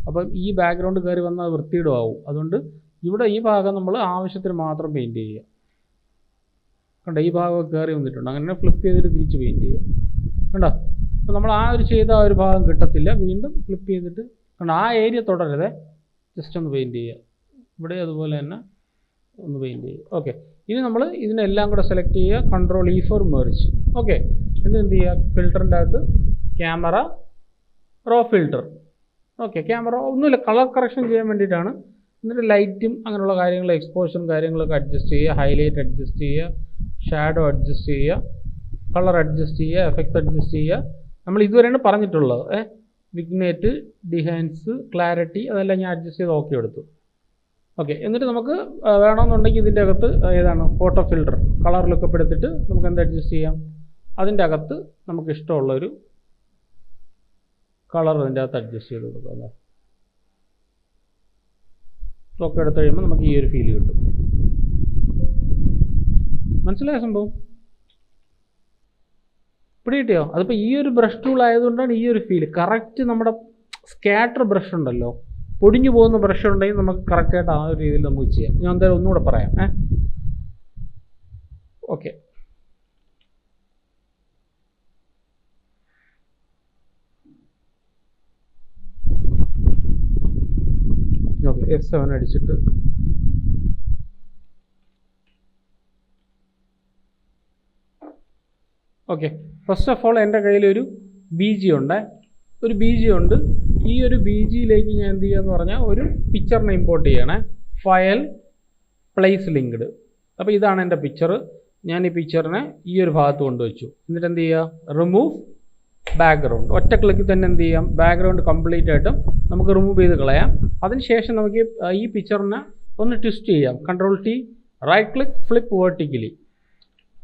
അപ്പം ഈ ബാക്ക്ഗ്രൗണ്ട് കയറി വന്നാൽ വൃത്തിയിടും. അതുകൊണ്ട് ഇവിടെ ഈ ഭാഗം നമ്മൾ ആവശ്യത്തിന് മാത്രം പെയിൻറ്റ് ചെയ്യുക. കണ്ടോ? ഈ ഭാഗം കയറി വന്നിട്ടുണ്ട്. അങ്ങനെ ഫ്ലിപ്പ് ചെയ്തിട്ട് തിരിച്ച് പെയിൻറ്റ് ചെയ്യുക. കണ്ടോ? അപ്പോൾ നമ്മൾ ആ ഒരു ചെയ്ത ആ ഒരു ഭാഗം കിട്ടത്തില്ല. വീണ്ടും ഫ്ലിപ്പ് ചെയ്തിട്ട് കണ്ടോ, ആ ഏരിയ തുടരുതേ, ജസ്റ്റ് ഒന്ന് പെയിൻറ്റ് ചെയ്യുക. ഇവിടെ അതുപോലെ തന്നെ ഒന്ന് പെയിൻറ്റ് ചെയ്യുക. ഓക്കെ, ഇനി നമ്മൾ ഇതിനെല്ലാം കൂടെ സെലക്ട് ചെയ്യുക. Control E for merge. Okay, ഇത് എന്ത് ചെയ്യുക, ഫിൽറ്ററിൻ്റെ അകത്ത് camera raw filter. Okay, camera ഒന്നുമില്ല, കളർ കറക്ഷൻ ചെയ്യാൻ വേണ്ടിയിട്ടാണ്. എന്നിട്ട് ലൈറ്റും അങ്ങനെയുള്ള കാര്യങ്ങൾ, എക്സ്പോഷറും കാര്യങ്ങളൊക്കെ അഡ്ജസ്റ്റ് ചെയ്യുക. ഹൈലൈറ്റ് അഡ്ജസ്റ്റ് ചെയ്യുക, ഷാഡോ അഡ്ജസ്റ്റ് ചെയ്യുക, കളർ അഡ്ജസ്റ്റ് ചെയ്യുക, എഫക്റ്റ് അഡ്ജസ്റ്റ് ചെയ്യുക. നമ്മൾ ഇതുവരെയാണ് പറഞ്ഞിട്ടുള്ളത്. വിഗ്നേറ്റ്, ഡിഹാൻസ്, ക്ലാരിറ്റി, അതെല്ലാം ഞാൻ അഡ്ജസ്റ്റ് ചെയ്ത് ഓക്കെ എടുത്തു. ഓക്കെ, എന്നിട്ട് നമുക്ക് വേണമെന്നുണ്ടെങ്കിൽ ഇതിൻ്റെ അകത്ത് ഏതാണ് ഫോട്ടോ ഫിൽറ്റർ കളർ ലുക്കപ്പ് എടുത്തിട്ട് നമുക്ക് എന്ത് അഡ്ജസ്റ്റ് ചെയ്യാം, അതിൻ്റെ അകത്ത് നമുക്ക് ഇഷ്ടമുള്ളൊരു കളർ അതിൻ്റെ അകത്ത് അഡ്ജസ്റ്റ് ചെയ്ത് കൊടുക്കുക. അല്ലേ? ഒക്കെ എടുത്ത് കഴിയുമ്പോൾ നമുക്ക് ഈ ഒരു ഫീൽ കിട്ടും. മനസ്സിലായ സംഭവം? പിടി കിട്ടിയോ? അതിപ്പോൾ ഈ ഒരു ബ്രഷ് ടൂൾ ആയതുകൊണ്ടാണ് ഈ ഒരു ഫീൽ. കറക്റ്റ് നമ്മുടെ സ്കാറ്റർ ബ്രഷ് ഉണ്ടല്ലോ, പൊടിഞ്ഞു പോകുന്ന ബ്രഷ് ഉണ്ടെങ്കിൽ നമുക്ക് കറക്റ്റായിട്ട് ആ ഒരു രീതിയിൽ നമുക്ക് ചെയ്യാം. ഞാൻ എന്തായാലും ഒന്നുകൂടെ പറയാം. ഓക്കെ, ഓക്കെ, F7 അടിച്ചിട്ട് ഓക്കെ, ഫസ്റ്റ് ഓഫ് ഓൾ എൻ്റെ കയ്യിലൊരു BG ഉണ്ട്. ഒരു BG ഉണ്ട്. ഈ ഒരു BGയിലേക്ക് ഞാൻ എന്ത് ചെയ്യുക എന്ന് പറഞ്ഞാൽ ഒരു പിക്ചറിനെ ഇമ്പോർട്ട് ചെയ്യണേ. File place linked. അപ്പോൾ ഇതാണ് എൻ്റെ പിക്ചർ. ഞാൻ ഈ പിക്ചറിനെ ഈ ഒരു ഭാഗത്ത് കൊണ്ടുവച്ചു. എന്നിട്ട് എന്ത് ചെയ്യുക, റിമൂവ് ബാക്ക്ഗ്രൗണ്ട്. ഒറ്റ ക്ലിക്കിൽ തന്നെ എന്ത് ചെയ്യാം, ബാക്ക്ഗ്രൗണ്ട് കംപ്ലീറ്റ് ആയിട്ടും നമുക്ക് റിമൂവ് ചെയ്ത് കളയാം. അതിനുശേഷം നമുക്ക് ഈ പിക്ചറിനെ ഒന്ന് ട്വിസ്റ്റ് ചെയ്യാം. Ctrl+T, right click flip vertically,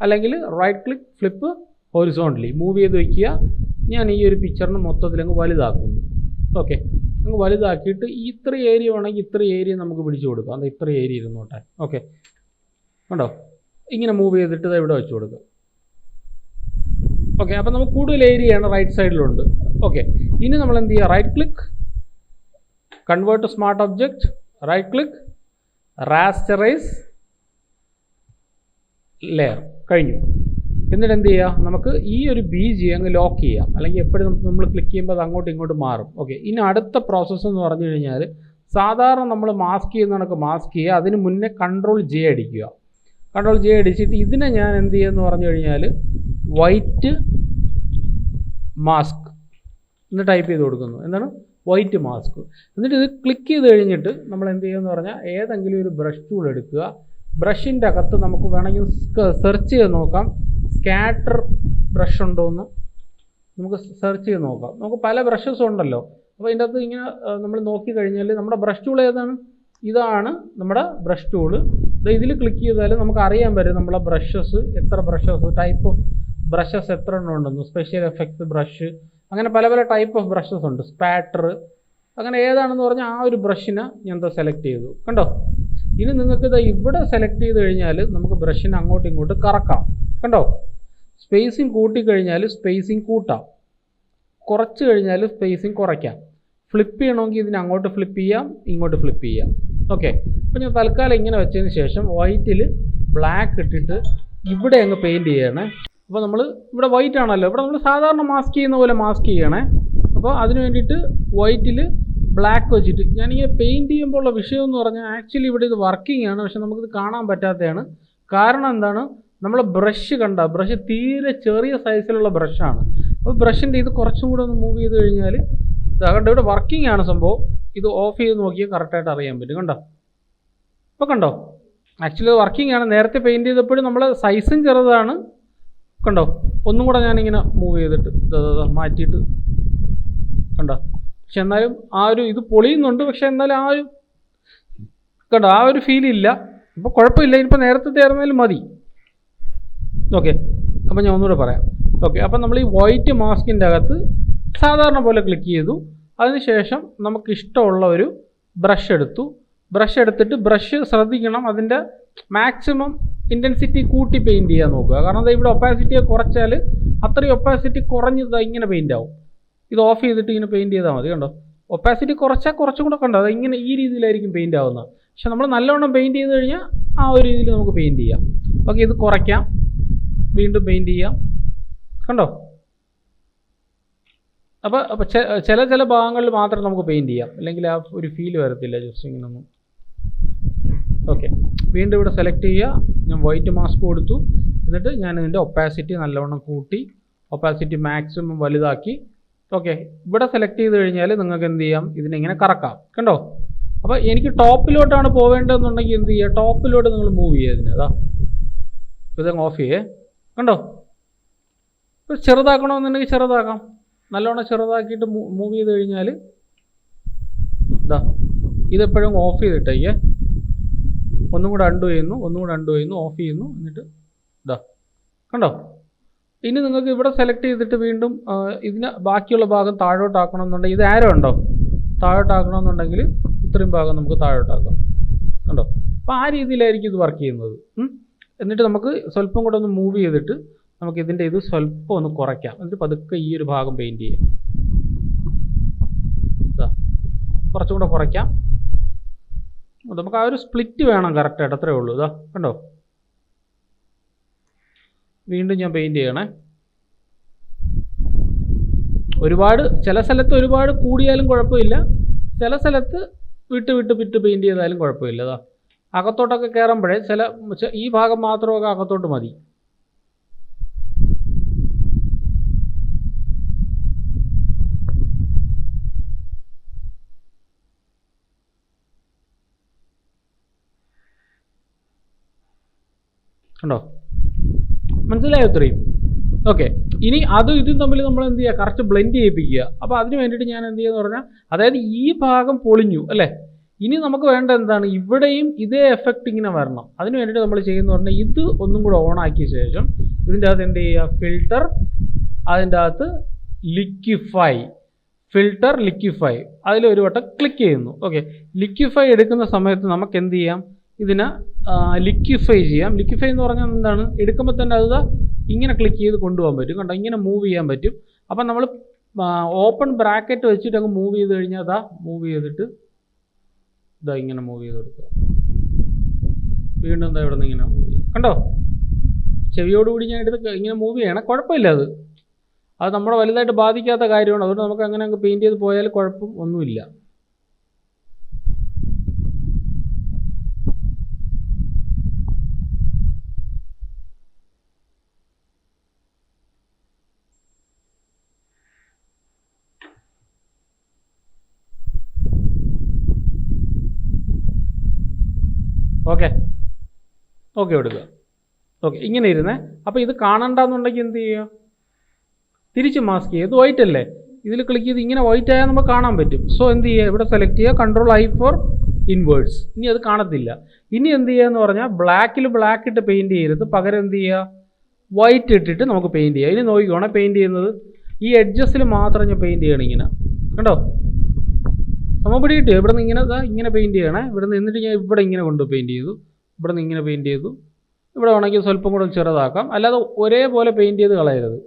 അല്ലെങ്കിൽ right click flip horizontally move ചെയ്ത് വയ്ക്കുക. ഞാൻ ഈ ഒരു പിക്ചറിന് മൊത്തത്തിൽ അങ്ങ് വലുതാക്കുന്നു. ഓക്കെ, അങ്ങ് വലുതാക്കിയിട്ട് ഇത്ര ഏരിയ വേണമെങ്കിൽ ഇത്ര ഏരിയ നമുക്ക് പിടിച്ചു കൊടുക്കാം. അത് ഇത്ര ഏരിയ ഇരുന്നോട്ടെ. ഓക്കെ, കണ്ടോ, ഇങ്ങനെ മൂവ് ചെയ്തിട്ട് ഇത് ഇവിടെ വെച്ച് കൊടുക്കുക. ഓക്കെ, അപ്പോൾ നമുക്ക് കൂടുതൽ ഏരിയയാണ് റൈറ്റ് സൈഡിലുണ്ട്. ഓക്കെ, ഇനി നമ്മൾ എന്ത് ചെയ്യുക, right click, convert to smart object, right click, rasterise layer, കഴിഞ്ഞു. എന്നിട്ട് എന്ത് ചെയ്യുക, നമുക്ക് ഈ ഒരു BG അങ്ങ് ലോക്ക് ചെയ്യാം. അല്ലെങ്കിൽ എപ്പോഴും നമ്മൾ ക്ലിക്ക് ചെയ്യുമ്പോൾ അത് അങ്ങോട്ടും ഇങ്ങോട്ടും മാറും. ഓക്കെ, ഇനി അടുത്ത പ്രോസസ്സ് എന്ന് പറഞ്ഞു കഴിഞ്ഞാൽ സാധാരണ നമ്മൾ മാസ്ക് ചെയ്യുന്ന കണക്ക് മാസ്ക് ചെയ്യുക. അതിന് മുന്നേ Ctrl+J അടിക്കുക. Ctrl+J അടിച്ചിട്ട് ഇതിനെ ഞാൻ എന്ത് ചെയ്യുമെന്ന് പറഞ്ഞു കഴിഞ്ഞാൽ വൈറ്റ് മാസ്ക് എന്ന് ടൈപ്പ് ചെയ്ത് കൊടുക്കുന്നു. എന്താണ് വൈറ്റ് മാസ്ക്. എന്നിട്ട് ഇത് ക്ലിക്ക് ചെയ്ത് കഴിഞ്ഞിട്ട് നമ്മൾ എന്ത് ചെയ്യുമെന്ന് പറഞ്ഞാൽ ഏതെങ്കിലും ഒരു ബ്രഷ് ടൂൾ എടുക്കുക. ബ്രഷിൻ്റെ അകത്ത് നമുക്ക് വേണമെങ്കിൽ സെർച്ച് ചെയ്ത് നോക്കാം, സ്കാറ്റർ ബ്രഷ് ഉണ്ടോയെന്ന് നമുക്ക് സെർച്ച് ചെയ്ത് നോക്കാം. നമുക്ക് പല ബ്രഷസ് ഉണ്ടല്ലോ. അപ്പോൾ ഇതിൻ്റെ അകത്ത് ഇങ്ങനെ നമ്മൾ നോക്കിക്കഴിഞ്ഞാൽ നമ്മുടെ ബ്രഷ് ടൂൾ ഏതാണ്, ഇതാണ് നമ്മുടെ ബ്രഷ് ടൂള്. ഇതിൽ ക്ലിക്ക് ചെയ്താൽ നമുക്ക് അറിയാൻ പറ്റും നമ്മളെ ബ്രഷസ് എത്ര ബ്രഷസ്, ടൈപ്പ് ഓഫ് ബ്രഷസ് എത്ര എണ്ണം ഉണ്ടെന്ന്. സ്പെഷ്യൽ എഫക്ട്സ് ബ്രഷ്, അങ്ങനെ പല പല ടൈപ്പ് ഓഫ് ബ്രഷസ് ഉണ്ട്. സ്പാറ്റർ, അങ്ങനെ ഏതാണെന്ന് പറഞ്ഞാൽ ആ ഒരു ബ്രഷിനെ ഞാൻ സെലക്ട് ചെയ്തു. കണ്ടോ, ഇനി നിങ്ങൾക്ക് ഇത് ഇവിടെ സെലക്ട് ചെയ്ത് കഴിഞ്ഞാൽ നമുക്ക് ബ്രഷിനെ അങ്ങോട്ടും ഇങ്ങോട്ടും കറക്കാം. കണ്ടോ, സ്പേസിങ് കൂട്ടിക്കഴിഞ്ഞാൽ സ്പേസിങ് കൂട്ടാം, കുറച്ച് കഴിഞ്ഞാൽ സ്പേസിങ് കുറയ്ക്കാം. ഫ്ലിപ്പ് ചെയ്യണമെങ്കിൽ ഇതിനെ അങ്ങോട്ട് ഫ്ലിപ്പ് ചെയ്യാം, ഇങ്ങോട്ട് ഫ്ലിപ്പ് ചെയ്യാം. ഓക്കെ, അപ്പോൾ ഞാൻ തൽക്കാലം ഇങ്ങനെ വെച്ചതിന് ശേഷം വൈറ്റിൽ ബ്ലാക്ക് ഇട്ടിട്ട് ഇവിടെ അങ്ങ് പെയിൻറ്റ് ചെയ്യണേ. അപ്പോൾ നമ്മൾ ഇവിടെ വൈറ്റ് ആണല്ലോ, ഇവിടെ നമ്മൾ സാധാരണ മാസ്ക് ചെയ്യുന്ന പോലെ മാസ്ക് ചെയ്യണേ. അപ്പോൾ അതിന് വേണ്ടിയിട്ട് വൈറ്റിൽ ബ്ലാക്ക് വെച്ചിട്ട് ഞാനിങ്ങനെ പെയിൻറ്റ് ചെയ്യുമ്പോൾ ഉള്ള വിഷയം എന്ന് പറഞ്ഞാൽ ആക്ച്വലി ഇവിടെ ഇത് വർക്കിംഗ് ആണ്, പക്ഷെ നമുക്കിത് കാണാൻ പറ്റാത്തതാണ്. കാരണം എന്താണ്, നമ്മൾ ബ്രഷ് കണ്ട ബ്രഷ് തീരെ ചെറിയ സൈസിലുള്ള ബ്രഷാണ്. അപ്പോൾ ബ്രഷിൻ്റെ ഇത് കുറച്ചും കൂടെ ഒന്ന് മൂവ് ചെയ്ത് കഴിഞ്ഞാൽ അതുകൊണ്ട് ഇവിടെ വർക്കിംഗ് ആണ് സംഭവം. ഇത് ഓഫ് ചെയ്ത് നോക്കിയാൽ കറക്റ്റായിട്ട് അറിയാൻ പറ്റും. കണ്ടോ, ഇപ്പോൾ കണ്ടോ, ആക്ച്വലി വർക്കിംഗ് ആണ്. നേരത്തെ പെയിൻറ്റ് ചെയ്തപ്പോഴും നമ്മൾ സൈസും ചെറുതാണ്. കണ്ടോ, ഒന്നും കൂടെ ഞാനിങ്ങനെ മൂവ് ചെയ്തിട്ട് മാറ്റിയിട്ട് കണ്ടോ, പക്ഷെ എന്നാലും ആ ഒരു ഇത് പൊളിയുന്നുണ്ട്. പക്ഷെ എന്നാലും ആ ഒരു കണ്ടോ ആ ഒരു ഫീൽ ഇല്ല. ഇപ്പോൾ കുഴപ്പമില്ല, ഇനിയിപ്പോൾ നേരത്തെ ആയിരുന്നാലും മതി. ഓക്കെ, അപ്പോൾ ഞാൻ ഒന്നുകൂടെ പറയാം. ഓക്കെ, അപ്പോൾ നമ്മൾ ഈ വൈറ്റ് മാസ്കിൻ്റെ അകത്ത് സാധാരണ പോലെ ക്ലിക്ക് ചെയ്തു. അതിനുശേഷം നമുക്ക് ഇഷ്ടമുള്ള ഒരു ബ്രഷ് എടുത്തു. ബ്രഷ് എടുത്തിട്ട് ബ്രഷ് ശ്രദ്ധിക്കണം, അതിൻ്റെ മാക്സിമം ഇൻറ്റൻസിറ്റി കൂട്ടി പെയിൻറ്റ് ചെയ്യാൻ നോക്കുക. കാരണം അത് ഇവിടെ ഒപ്പാസിറ്റിയെ കുറച്ചാൽ അത്രയും ഒപ്പാസിറ്റി കുറഞ്ഞത് ഇങ്ങനെ പെയിൻ്റ് ആവും. ഇത് ഓഫ് ചെയ്തിട്ട് ഇങ്ങനെ പെയിൻറ്റ് ചെയ്താൽ മതി. കണ്ടോ, ഒപ്പാസിറ്റി കുറച്ചാൽ കുറച്ചും കൂടെ കണ്ടോ, അത് ഇങ്ങനെ ഈ രീതിയിലായിരിക്കും പെയിൻ്റ് ആവുന്നത്. പക്ഷെ നമ്മൾ നല്ലവണ്ണം പെയിൻറ്റ് ചെയ്ത് കഴിഞ്ഞാൽ ആ ഒരു രീതിയിൽ നമുക്ക് പെയിൻറ്റ് ചെയ്യാം. ഓക്കെ, ഇത് കുറയ്ക്കാം, വീണ്ടും പെയിൻറ്റ് ചെയ്യാം. കണ്ടോ, അപ്പോൾ ചില ഭാഗങ്ങളിൽ മാത്രം നമുക്ക് പെയിൻറ്റ് ചെയ്യാം, അല്ലെങ്കിൽ ആ ഒരു ഫീൽ വരത്തില്ല. ജസ്റ്റ് ഇങ്ങനെ ഒന്നും. ഓക്കെ, വീണ്ടും ഇവിടെ സെലക്ട് ചെയ്യുക. ഞാൻ വൈറ്റ് മാസ്ക് കൊടുത്തു. എന്നിട്ട് ഞാൻ ഇതിൻ്റെ ഒപ്പാസിറ്റി നല്ലവണ്ണം കൂട്ടി, ഒപ്പാസിറ്റി മാക്സിമം വലുതാക്കി. ഓക്കെ, ഇവിടെ സെലക്ട് ചെയ്ത് കഴിഞ്ഞാൽ നിങ്ങൾക്ക് എന്ത് ചെയ്യാം, ഇതിനെങ്ങനെ കറക്കാം. കണ്ടോ, അപ്പോൾ എനിക്ക് ടോപ്പിലോട്ടാണ് പോവേണ്ടതെന്നുണ്ടെങ്കിൽ എന്ത് ചെയ്യുക, ടോപ്പിലോട്ട് നിങ്ങൾ മൂവ് ചെയ്യുക. ഇതിന് അതാ ഇതങ്ങ് ഓഫ് ചെയ്യേ. കണ്ടോ, ഇപ്പോൾ ചെറുതാക്കണമെന്നുണ്ടെങ്കിൽ ചെറുതാക്കാം. നല്ലോണം ചെറുതാക്കിയിട്ട് മൂവ് ചെയ്ത് കഴിഞ്ഞാൽ ഇതാ ഇതെപ്പോഴും ഓഫ് ചെയ്തിട്ടേ. ഒന്നും കൂടെ അൺഡു ചെയ്യുന്നു, ഓഫ് ചെയ്യുന്നു. എന്നിട്ട് ഇതാ കണ്ടോ. ഇനി നിങ്ങൾക്ക് ഇവിടെ സെലക്ട് ചെയ്തിട്ട് വീണ്ടും ഇതിന് ബാക്കിയുള്ള ഭാഗം താഴോട്ടാക്കണമെന്നുണ്ടെങ്കിൽ ഇത് ആരോ ഉണ്ടോ, താഴോട്ടാക്കണമെന്നുണ്ടെങ്കിൽ ഇത്രയും ഭാഗം നമുക്ക് താഴോട്ടാക്കാം. കണ്ടോ, അപ്പോൾ ആ രീതിയിലായിരിക്കും ഇത് വർക്ക് ചെയ്യുന്നത്. എന്നിട്ട് നമുക്ക് സ്വല്പം കൂടെ ഒന്ന് മൂവ് ചെയ്തിട്ട് നമുക്ക് ഇതിൻ്റെ ഇത് സ്വല്പം ഒന്ന് കുറയ്ക്കാം. എന്നിട്ട് പതുക്കെ ഈ ഒരു ഭാഗം പെയിൻറ്റ് ചെയ്യാം. ഇതാ കുറച്ചും കൂടെ കുറയ്ക്കാം. നമുക്ക് ആ ഒരു സ്പ്ലിറ്റ് വേണം കറക്റ്റായിട്ട്, അത്രേ ഉള്ളൂ. ഇതാ കണ്ടോ, വീണ്ടും ഞാൻ പെയിൻറ്റ് ചെയ്യണേ. ചില സ്ഥലത്ത് ഒരുപാട് കൂടിയാലും കുഴപ്പമില്ല, ചില സ്ഥലത്ത് വിട്ട് പെയിൻറ്റ് ചെയ്താലും കുഴപ്പമില്ല. അതാ അകത്തോട്ടൊക്കെ കയറുമ്പോഴേ ഈ ഭാഗം മാത്രമൊക്കെ അകത്തോട്ട് മതി. കണ്ടോ, മനസ്സിലായോ ഇത്രയും? ഓക്കെ, ഇനി അതും ഇതും തമ്മിൽ നമ്മൾ എന്ത് ചെയ്യുക, കറക്റ്റ് ബ്ലെൻഡ് ചെയ്യിപ്പിക്കുക. അപ്പോൾ അതിന് വേണ്ടിയിട്ട് ഞാൻ എന്ത് ചെയ്യുക പറഞ്ഞാൽ, അതായത് ഈ ഭാഗം പൊളിഞ്ഞു അല്ലേ, ഇനി നമുക്ക് വേണ്ട എന്താണ്, ഇവിടെയും ഇതേ എഫക്റ്റ് ഇങ്ങനെ വരണം. അതിന് വേണ്ടിയിട്ട് നമ്മൾ ചെയ്യുന്ന പറഞ്ഞാൽ ഇത് ഒന്നും കൂടെ ഓൺ ആക്കിയ ശേഷം ഇതിൻ്റെ അകത്ത് എന്ത് ചെയ്യുക, ഫിൽട്ടർ, അതിൻ്റെ അകത്ത് ലിക്വിഫൈ, ഫിൽട്ടർ ലിക്വിഫൈ, അതിലൊരു വട്ടം ക്ലിക്ക് ചെയ്യുന്നു. ഓക്കെ, ലിക്വിഫൈ എടുക്കുന്ന സമയത്ത് നമുക്ക് എന്ത് ചെയ്യാം, ഇതിനെ ലിക്വിഫൈ ചെയ്യാം. ലിക്വിഫൈ എന്ന് പറഞ്ഞാൽ എന്താണ്, എടുക്കുമ്പോൾ തന്നെ അത് ഇങ്ങനെ ക്ലിക്ക് ചെയ്ത് കൊണ്ടുപോകാൻ പറ്റും. കണ്ടോ, ഇങ്ങനെ മൂവ് ചെയ്യാൻ പറ്റും. അപ്പം നമ്മൾ ഓപ്പൺ ബ്രാക്കറ്റ് വെച്ചിട്ട് അങ്ങ് മൂവ് ചെയ്ത് കഴിഞ്ഞാൽ അതാ മൂവ് ചെയ്തിട്ട് ഇതാ ഇങ്ങനെ മൂവ് ചെയ്ത് കൊടുക്കുക. വീണ്ടും എന്താ ഇവിടെ നിന്ന് ഇങ്ങനെ മൂവ് ചെയ്യുക. കണ്ടോ, ചെവിയോടുകൂടി ഞാൻ എടുത്ത് ഇങ്ങനെ മൂവ് ചെയ്യണം, കുഴപ്പമില്ല. അത് നമ്മളെ വലുതായിട്ട് ബാധിക്കാത്ത കാര്യമാണ്. അതുകൊണ്ട് നമുക്ക് അങ്ങനെ അങ്ങ് പെയിൻറ്റ് ചെയ്ത് പോയാൽ കുഴപ്പം ഒന്നുമില്ല. ഓക്കെ, ഓക്കെ എടുക്കുക. ഓക്കെ, ഇങ്ങനെ ഇരുന്നേ. അപ്പോൾ ഇത് കാണണ്ടെന്നുണ്ടെങ്കിൽ എന്ത് ചെയ്യുക, തിരിച്ച് മാസ്ക് ചെയ്യുക. ഇത് വൈറ്റ് അല്ലേ, ഇതിൽ ക്ലിക്ക് ചെയ്ത് ഇങ്ങനെ വൈറ്റ് ആയാൽ നമുക്ക് കാണാൻ പറ്റും. സോ എന്ത് ചെയ്യുക, ഇവിടെ സെലക്ട് ചെയ്യുക, Ctrl+I ഫോർ ഇൻവേഴ്സ്. ഇനി അത് കാണത്തില്ല. ഇനി എന്ത് ചെയ്യുക എന്ന് പറഞ്ഞാൽ, ബ്ലാക്കിൽ ബ്ലാക്ക് ഇട്ട് പെയിൻറ്റ് ചെയ്യരുത്, പകരം എന്ത് ചെയ്യുക, വൈറ്റ് ഇട്ടിട്ട് നമുക്ക് പെയിൻറ്റ് ചെയ്യാം. ഇനി നോക്കിക്കോണേ, പെയിൻറ്റ് ചെയ്യുന്നത് ഈ എഡ്ജസിൽ മാത്രം ഞാൻ പെയിൻറ്റ് ചെയ്യണം. ഇങ്ങനെ കണ്ടോ, സമപടി കിട്ടിയോ, ഇവിടെ നിന്ന് ഇങ്ങനെ ഇങ്ങനെ പെയിൻറ്റ് ചെയ്യണേ. ഇവിടെ നിന്ന് എന്നിട്ട് ഞാൻ ഇവിടെ ഇങ്ങനെ കൊണ്ട് പെയിൻറ്റ് ചെയ്തു, ഇവിടെ നിന്ന് ഇങ്ങനെ പെയിൻറ്റ് ചെയ്തു. ഇവിടെ വേണമെങ്കിൽ സ്വല്പം കൂടെ ചെറുതാക്കാം, അല്ലാതെ ഒരേപോലെ പെയിൻറ്റ് ചെയ്ത് കളയരുത്.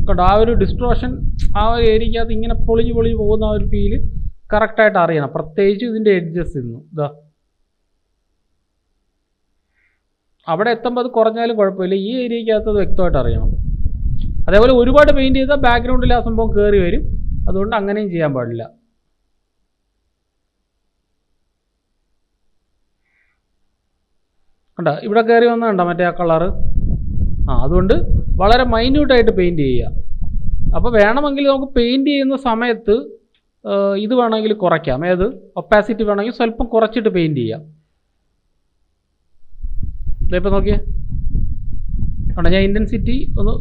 കണ്ടോ, ആ ഒരു ഡിസ്ട്രോഷൻ, ആ ഒരു ഏരിയക്കകത്ത് ഇങ്ങനെ പൊളിഞ്ഞ് പോകുന്ന ആ ഒരു ഫീല് കറക്റ്റായിട്ട് അറിയണം. പ്രത്യേകിച്ച് ഇതിൻ്റെ എഡ്ജസ് ഇന്ന് ഇതാ അവിടെ എത്തുമ്പോൾ അത് കുറഞ്ഞാലും കുഴപ്പമില്ല, ഈ ഏരിയക്കകത്ത് അത് വ്യക്തമായിട്ട് അറിയണം. അതേപോലെ ഒരുപാട് പെയിൻറ്റ് ചെയ്താൽ ബാക്ക്ഗ്രൗണ്ടിൽ ആ സംഭവം കയറി വരും. അതുകൊണ്ട് അങ്ങനെയും ചെയ്യാൻ പാടില്ല. കണ്ടോ, ഇവിടെ കയറി വന്നാൽ കണ്ടോ മറ്റേ ആ കളറ്. അതുകൊണ്ട് വളരെ മൈന്യൂട്ടായിട്ട് പെയിൻറ്റ് ചെയ്യുക. അപ്പോൾ വേണമെങ്കിൽ നമുക്ക് പെയിൻറ്റ് ചെയ്യുന്ന സമയത്ത് ഇത് വേണമെങ്കിൽ കുറയ്ക്കാം. ഏത്, ഒപ്പാസിറ്റി വേണമെങ്കിൽ സ്വല്പം കുറച്ചിട്ട് പെയിൻറ്റ് ചെയ്യാം. ഇതിപ്പോൾ നോക്കിയേ, കണ്ടോ, ഞാൻ ഇൻറ്റൻസിറ്റി ഒന്ന്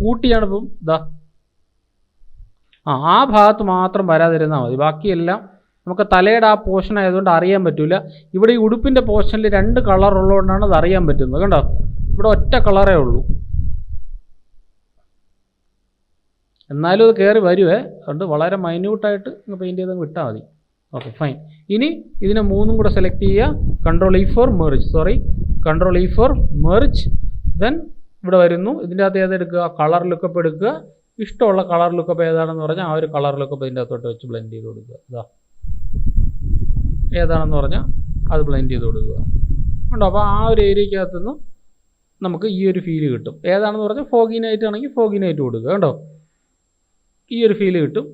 കൂട്ടിയാണ് ഇപ്പം ഇതാ. ആ ഭാഗത്ത് മാത്രം വരാതിരുന്നാൽ മതി. ബാക്കിയെല്ലാം നമുക്ക് തലയുടെ ആ പോർഷൻ ആയതുകൊണ്ട് അറിയാൻ പറ്റില്ല. ഇവിടെ ഈ ഉടുപ്പിൻ്റെ പോർഷനിൽ 2 കളർ ഉള്ളതുകൊണ്ടാണ് അത് അറിയാൻ പറ്റുന്നത്. കണ്ടോ, ഇവിടെ ഒറ്റ കളറേ ഉള്ളൂ, എന്നാലും അത് കയറി വരുവേ. അതുകൊണ്ട് വളരെ മൈന്യൂട്ടായിട്ട് പെയിൻറ്റ് ചെയ്ത് വിട്ടാൽ മതി. Okay, fine. ഇനി ഇതിനെ 3 കൂടെ സെലക്ട് ചെയ്യുക, Ctrl+E for merge, Ctrl+E for merge. Then ഇവിടെ വരുന്നു, ഇതിൻ്റെ അകത്ത് ഏതെടുക്കുക, കളർ ലുക്കപ്പ് എടുക്കുക. ഇഷ്ടമുള്ള കളർ ലുക്കപ്പ് ഏതാണെന്ന് പറഞ്ഞാൽ ആ ഒരു കളർ ലുക്കപ്പ് ഇതിൻ്റെ അകത്തോട്ട് വെച്ച് ബ്ലെൻഡ് ചെയ്ത് കൊടുക്കുക. ഇതാ ഏതാണെന്ന് പറഞ്ഞാൽ അത് ബ്ലെൻഡ് ചെയ്ത് കൊടുക്കുക. ഉണ്ടോ, അപ്പോൾ ആ ഒരു ഏരിയക്കകത്തു നിന്ന് നമുക്ക് ഈ ഒരു ഫീല് കിട്ടും. ഏതാണെന്ന് പറഞ്ഞാൽ ഫോഗി നൈറ്റ് ആണെങ്കിൽ ഫോഗി നൈറ്റ് കൊടുക്കുക. കണ്ടോ, ഈ ഒരു ഫീല് കിട്ടും.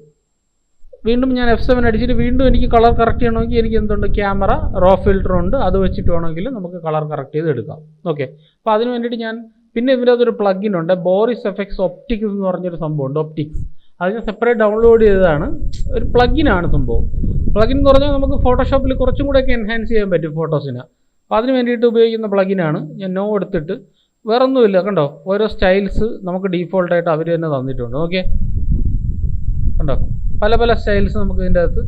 വീണ്ടും ഞാൻ F7 അടിച്ചിട്ട് വീണ്ടും എനിക്ക് കളർ കറക്റ്റ് ചെയ്യണമെങ്കിൽ എനിക്ക് എന്തുണ്ട്, ക്യാമറ റോ ഫിൽറ്റർ ഉണ്ട്, അത് വെച്ചിട്ട് വേണമെങ്കിൽ നമുക്ക് കളർ കറക്റ്റ് ചെയ്ത് എടുക്കാം. ഓക്കെ, അപ്പോൾ അതിന് വേണ്ടിയിട്ട് ഞാൻ പിന്നെ ഇതിൻ്റെ അതൊരു പ്ലഗിൻ ഉണ്ട്, ബോറിസ് എഫക്ട്സ് ഒപ്റ്റിക്സ് എന്ന് പറഞ്ഞൊരു സംഭവമുണ്ട്, ഒപ്റ്റിക്സ്. അത് ഞാൻ സെപ്പറേറ്റ് ഡൗൺലോഡ് ചെയ്തതാണ്. ഒരു പ്ലഗിനാണ് സംഭവം. പ്ലഗിൻ എന്ന് പറഞ്ഞാൽ നമുക്ക് ഫോട്ടോഷോപ്പിൽ കുറച്ചും കൂടെയൊക്കെ എൻഹാൻസ് ചെയ്യാൻ പറ്റും ഫോട്ടോസിന്. അപ്പോൾ അതിന് വേണ്ടിയിട്ട് ഉപയോഗിക്കുന്ന പ്ലഗിനാണ്. ഞാൻ നോ എടുത്തിട്ട് വേറൊന്നുമില്ല. കണ്ടോ, ഓരോ സ്റ്റൈൽസ് നമുക്ക് ഡീഫോൾട്ടായിട്ട് അവർ തന്നെ തന്നിട്ടുണ്ട്. ഓക്കെ, കണ്ടോ, പല പല സ്റ്റൈൽസ് നമുക്ക് ഇതിൻ്റെ അകത്ത്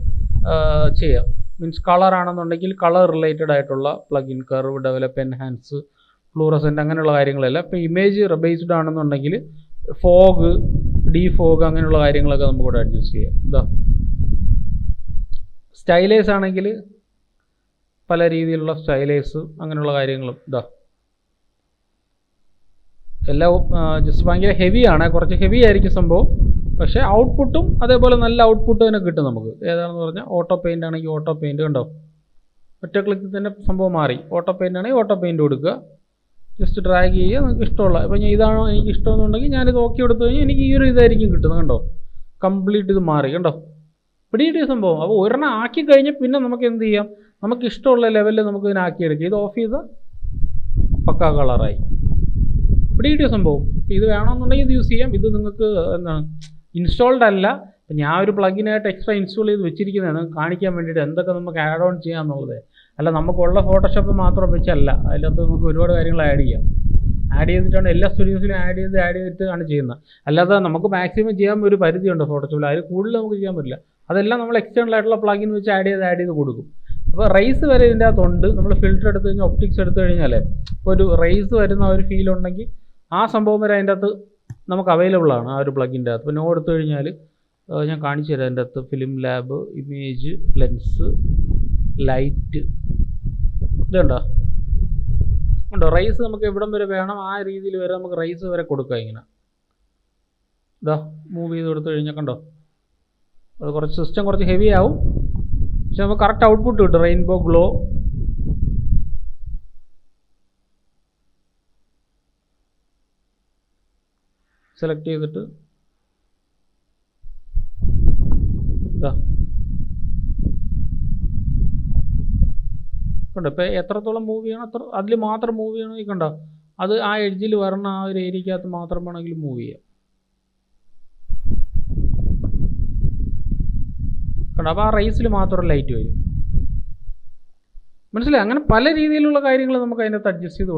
ചെയ്യാം. മീൻസ് കളർ ആണെന്നുണ്ടെങ്കിൽ കളർ റിലേറ്റഡ് ആയിട്ടുള്ള plugin, curve, develop, enhance, fluorescent അങ്ങനെയുള്ള കാര്യങ്ങളെല്ലാം. ഇപ്പോൾ ഇമേജ് ബേസ്ഡ് ആണെന്നുണ്ടെങ്കിൽ ഫോഗ്, ഡീഫോഗ് അങ്ങനെയുള്ള കാര്യങ്ങളൊക്കെ നമുക്കിവിടെ അഡ്ജസ്റ്റ് ചെയ്യാം. ഇതാ സ്റ്റൈലേഴ്സ് ആണെങ്കിൽ പല രീതിയിലുള്ള സ്റ്റൈലേഴ്സ് അങ്ങനെയുള്ള കാര്യങ്ങളും ഇതാ എല്ലാം ജസ്റ്റ് ഭയങ്കര ഹെവിയാണ്, കുറച്ച് ഹെവി ആയിരിക്കും സംഭവം. പക്ഷേ ഔട്ട്പുട്ടും അതേപോലെ നല്ല ഔട്ട്പുട്ട് തന്നെ കിട്ടും നമുക്ക്. ഏതാണെന്ന് പറഞ്ഞാൽ ഓട്ടോ പെയിൻ്റ് ആണെങ്കിൽ ഓട്ടോ പെയിൻറ്റ്, കണ്ടോ, ഒറ്റ ക്ലിക്കിൽ തന്നെ സംഭവം മാറി. ഓട്ടോ പെയിൻ്റ് ആണെങ്കിൽ ഓട്ടോ പെയിൻറ്റ് കൊടുക്കുക, ജസ്റ്റ് ഡ്രാഗ് ചെയ്യുക. നിങ്ങൾക്ക് ഇഷ്ടമുള്ള, ഇപ്പോൾ ഞാൻ ഇതാണോ എനിക്ക് ഇഷ്ടമെന്നുണ്ടെങ്കിൽ ഞാനിത് ഓക്കെ എടുത്തു കഴിഞ്ഞാൽ എനിക്ക് ഈ ഒരു ഇതായിരിക്കും കിട്ടുന്നത്. കണ്ടോ, കംപ്ലീറ്റ് ഇത് മാറി. കണ്ടോ, പിടികിട്ടിയ സംഭവം. അപ്പോൾ ഒരെണ്ണം ആക്കി കഴിഞ്ഞാൽ പിന്നെ നമുക്ക് എന്ത് ചെയ്യാം, നമുക്ക് ഇഷ്ടമുള്ള ലെവലിൽ നമുക്ക് ഇതിനാക്കിയെടുക്കാം. ഇത് ഓഫ് ചെയ്താൽ പക്കാ കളറായി. പിടികിട്ടിയ സംഭവം. ഇത് വേണമെന്നുണ്ടെങ്കിൽ ഇത് യൂസ് ചെയ്യാം. ഇത് നിങ്ങൾക്ക് എന്താണ് ഇൻസ്റ്റാൾഡ് അല്ല, ഞാൻ ഒരു പ്ലഗിനായിട്ട് എക്സ്ട്രാ ഇൻസ്റ്റാൾ ചെയ്ത് വെച്ചിരിക്കുന്നതാണ് കാണിക്കാൻ വേണ്ടിയിട്ട് എന്തൊക്കെ നമുക്ക് ആഡ് ഓൺ ചെയ്യാമെന്നുള്ളത്. അല്ല നമുക്കുള്ള ഫോട്ടോഷോപ്പ് മാത്രം വെച്ചല്ല, അതിനകത്ത് നമുക്ക് ഒരുപാട് കാര്യങ്ങൾ ആഡ് ചെയ്യാം. ആഡ് ചെയ്തിട്ടാണ് എല്ലാ സ്റ്റുഡിയോസിലും ആഡ് ചെയ്തിട്ടാണ് ചെയ്യുന്നത്. അല്ലാതെ നമുക്ക് മാക്സിമം ചെയ്യാൻ ഒരു പരിധിയുണ്ട് ഫോട്ടോഷോപ്പിൽ, അതിൽ കൂടുതൽ നമുക്ക് ചെയ്യാൻ പറ്റില്ല. അതെല്ലാം നമ്മൾ എക്സ്റ്റേണൽ ആയിട്ടുള്ള പ്ലഗിൻ വെച്ച് ആഡ് ചെയ്ത് കൊടുക്കും. അപ്പോൾ റേസ് വരെ ഇതിൻ്റെ അകത്തുണ്ട്. നമ്മൾ ഫിൽറ്റർ എടുത്ത് കഴിഞ്ഞാൽ, ഒപ്റ്റിക്സ് എടുത്തു കഴിഞ്ഞാൽ ഇപ്പോൾ ഒരു റേസ് വരുന്ന ഒരു ഫീൽ ഉണ്ടെങ്കിൽ ആ സംഭവം വരെ അതിൻ്റെ അകത്ത് നമുക്ക് അവൈലബിൾ ആണ്, ആ ഒരു പ്ലഗിൻ്റെ അകത്ത്. ഇപ്പോൾ നോ എടുത്തു കഴിഞ്ഞാൽ ഞാൻ കാണിച്ചു തരാം. അതിൻ്റെ അകത്ത് film lab, image, lens, light, ഇതുണ്ടോ റൈസ് നമുക്ക് എവിടം വരെ വേണം ആ രീതിയിൽ വരെ നമുക്ക് റൈസ് വരെ കൊടുക്കാം. ഇങ്ങനെ ഇതാ മൂവ് ചെയ്ത് കൊടുത്തു കഴിഞ്ഞാൽ കണ്ടോ, അത് കുറച്ച് സിസ്റ്റം കുറച്ച് ഹെവി ആവും, പക്ഷെ നമുക്ക് കറക്റ്റ് ഔട്ട്പുട്ട് കിട്ടും. റെയിൻബോ ഗ്ലോ, സെലക്ട് ചെയ്തിട്ട് ഇതാ കണ്ടോ, ഇപ്പോൾ എത്രത്തോളം മൂവ് ചെയ്യണം അത്ര അതിൽ മാത്രം മൂവ് ചെയ്യണമെങ്കിൽ കണ്ടോ, അത് ആ എഡ്ജിൽ വരണ ആ ഒരു ഏരിയക്കകത്ത് മാത്രം വേണമെങ്കിൽ മൂവ് ചെയ്യാം. കണ്ടോ, അപ്പോൾ ആ റൈസിൽ മാത്രം ലൈറ്റ് വരും. മനസ്സിലായി? അങ്ങനെ പല രീതിയിലുള്ള കാര്യങ്ങൾ നമുക്ക് അതിനകത്ത് അഡ്ജസ്റ്റ് ചെയ്ത് കൊടുക്കാം.